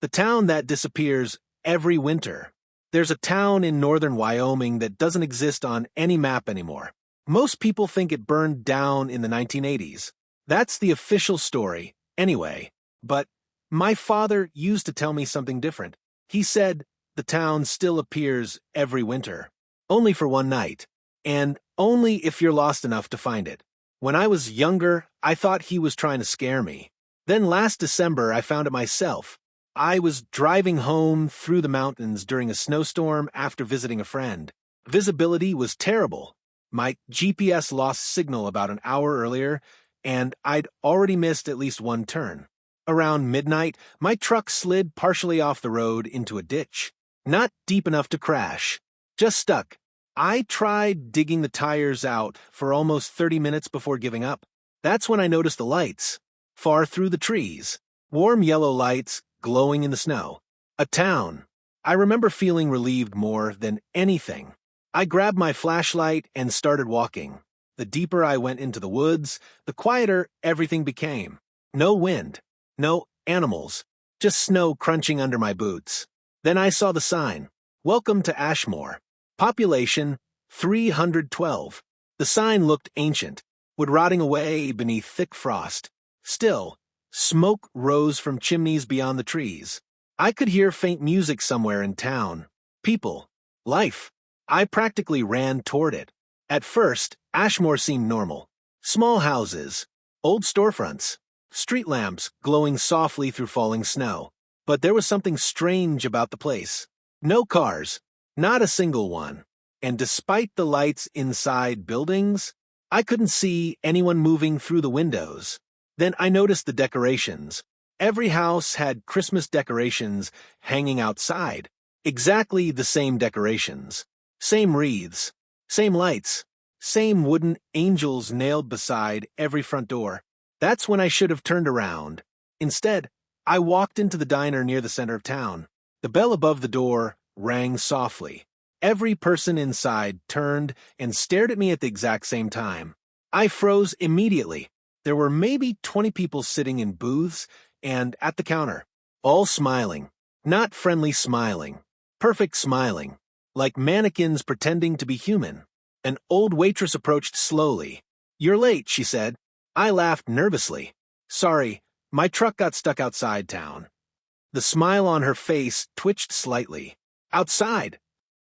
The town that disappears every winter. There's a town in northern Wyoming that doesn't exist on any map anymore. Most people think it burned down in the 1980s. That's the official story, anyway. But my father used to tell me something different. He said the town still appears every winter, only for one night, and only if you're lost enough to find it. When I was younger, I thought he was trying to scare me. Then last December, I found it myself. I was driving home through the mountains during a snowstorm after visiting a friend. Visibility was terrible. My GPS lost signal about an hour earlier, and I'd already missed at least one turn. Around midnight, my truck slid partially off the road into a ditch. Not deep enough to crash, just stuck. I tried digging the tires out for almost 30 minutes before giving up. That's when I noticed the lights, far through the trees. Warm yellow lights glowing in the snow. A town. I remember feeling relieved more than anything. I grabbed my flashlight and started walking. The deeper I went into the woods, the quieter everything became. No wind, no animals, just snow crunching under my boots. Then I saw the sign, "Welcome to Ashmore. Population 312. The sign looked ancient, would rotting away beneath thick frost. Still, smoke rose from chimneys beyond the trees. I could hear faint music somewhere in town. People. Life. I practically ran toward it. At first, Ashmore seemed normal. Small houses, old storefronts, street lamps glowing softly through falling snow. But there was something strange about the place. No cars, not a single one. And despite the lights inside buildings, I couldn't see anyone moving through the windows. Then I noticed the decorations. Every house had Christmas decorations hanging outside. Exactly the same decorations. Same wreaths. Same lights. Same wooden angels nailed beside every front door. That's when I should have turned around. Instead, I walked into the diner near the center of town. The bell above the door rang softly. Every person inside turned and stared at me at the exact same time. I froze immediately. There were maybe 20 people sitting in booths and at the counter, all smiling. Not friendly smiling. Perfect smiling. Like mannequins pretending to be human. An old waitress approached slowly. "You're late," she said. I laughed nervously. "Sorry, my truck got stuck outside town." The smile on her face twitched slightly. "Outside."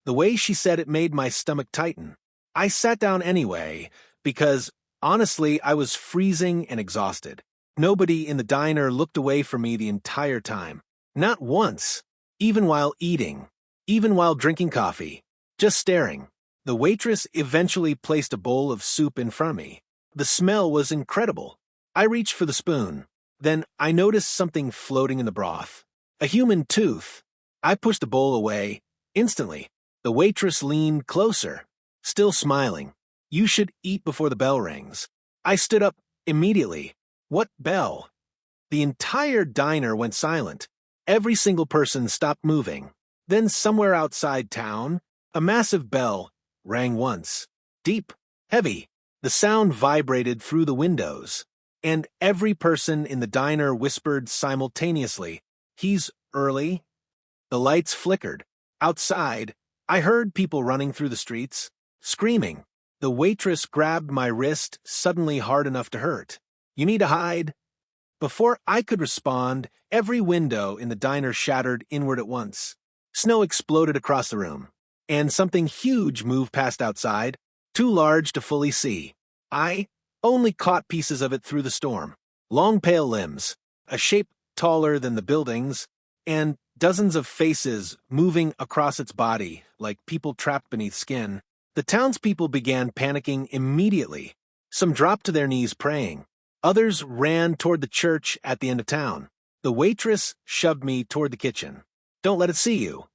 The way she said it made my stomach tighten. I sat down anyway, because honestly, I was freezing and exhausted. Nobody in the diner looked away from me the entire time. Not once. Even while eating. Even while drinking coffee. Just staring. The waitress eventually placed a bowl of soup in front of me. The smell was incredible. I reached for the spoon. Then I noticed something floating in the broth. A human tooth. I pushed the bowl away. Instantly. The waitress leaned closer. Still smiling. "You should eat before the bell rings." I stood up immediately. What bell? The entire diner went silent. Every single person stopped moving. Then somewhere outside town, a massive bell rang once. Deep, heavy. The sound vibrated through the windows. And every person in the diner whispered simultaneously, "He's early." The lights flickered. Outside, I heard people running through the streets, screaming. The waitress grabbed my wrist suddenly hard enough to hurt. "You need to hide." Before I could respond, every window in the diner shattered inward at once. Snow exploded across the room, and something huge moved past outside, too large to fully see. I only caught pieces of it through the storm. Long pale limbs, a shape taller than the buildings, and dozens of faces moving across its body like people trapped beneath skin. The townspeople began panicking immediately. Some dropped to their knees praying. Others ran toward the church at the end of town. The waitress shoved me toward the kitchen. "Don't let it see you."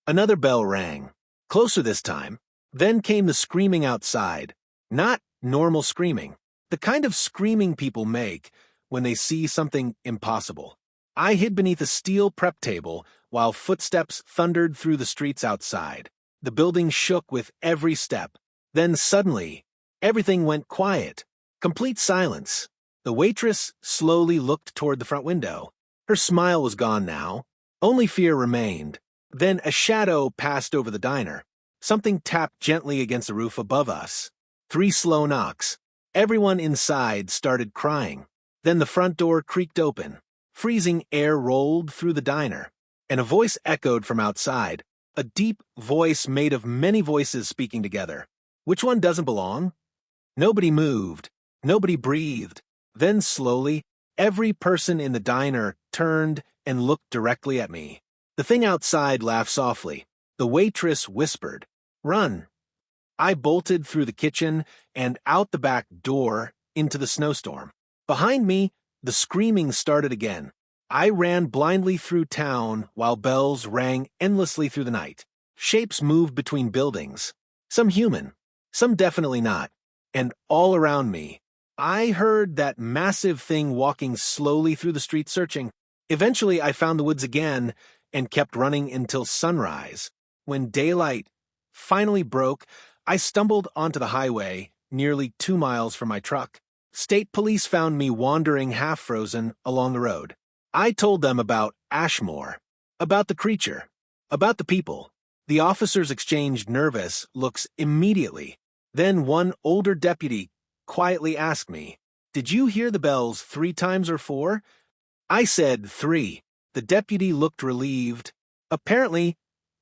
Another bell rang. Closer this time. Then came the screaming outside. Not normal screaming. The kind of screaming people make when they see something impossible. I hid beneath a steel prep table while footsteps thundered through the streets outside. The building shook with every step. Then suddenly, everything went quiet. Complete silence. The waitress slowly looked toward the front window. Her smile was gone now. Only fear remained. Then a shadow passed over the diner. Something tapped gently against the roof above us. 3 slow knocks. Everyone inside started crying. Then the front door creaked open. Freezing air rolled through the diner, and a voice echoed from outside, a deep voice made of many voices speaking together. Which one doesn't belong? Nobody moved. Nobody breathed. Then slowly, every person in the diner turned and looked directly at me. The thing outside laughed softly. The waitress whispered, "Run." I bolted through the kitchen and out the back door into the snowstorm. Behind me, the screaming started again. I ran blindly through town while bells rang endlessly through the night. Shapes moved between buildings. Some human, some definitely not. And all around me, I heard that massive thing walking slowly through the street searching. Eventually, I found the woods again and kept running until sunrise. When daylight finally broke, I stumbled onto the highway, nearly 2 miles from my truck. State police found me wandering half-frozen along the road. I told them about Ashmore, about the creature, about the people. The officers exchanged nervous looks immediately. Then one older deputy quietly asked me, "Did you hear the bells 3 times or 4?" I said 3. The deputy looked relieved. Apparently,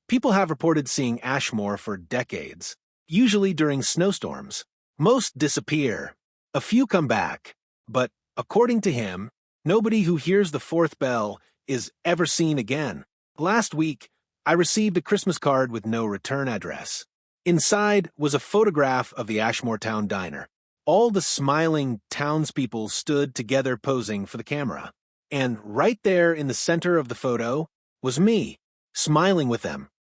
people have reported seeing Ashmore for decades, usually during snowstorms. Most disappear. A few come back. But, according to him, nobody who hears the 4th bell is ever seen again. Last week, I received a Christmas card with no return address. Inside was a photograph of the Ashmore Town Diner. All the smiling townspeople stood together posing for the camera. And right there in the center of the photo was me, smiling with them.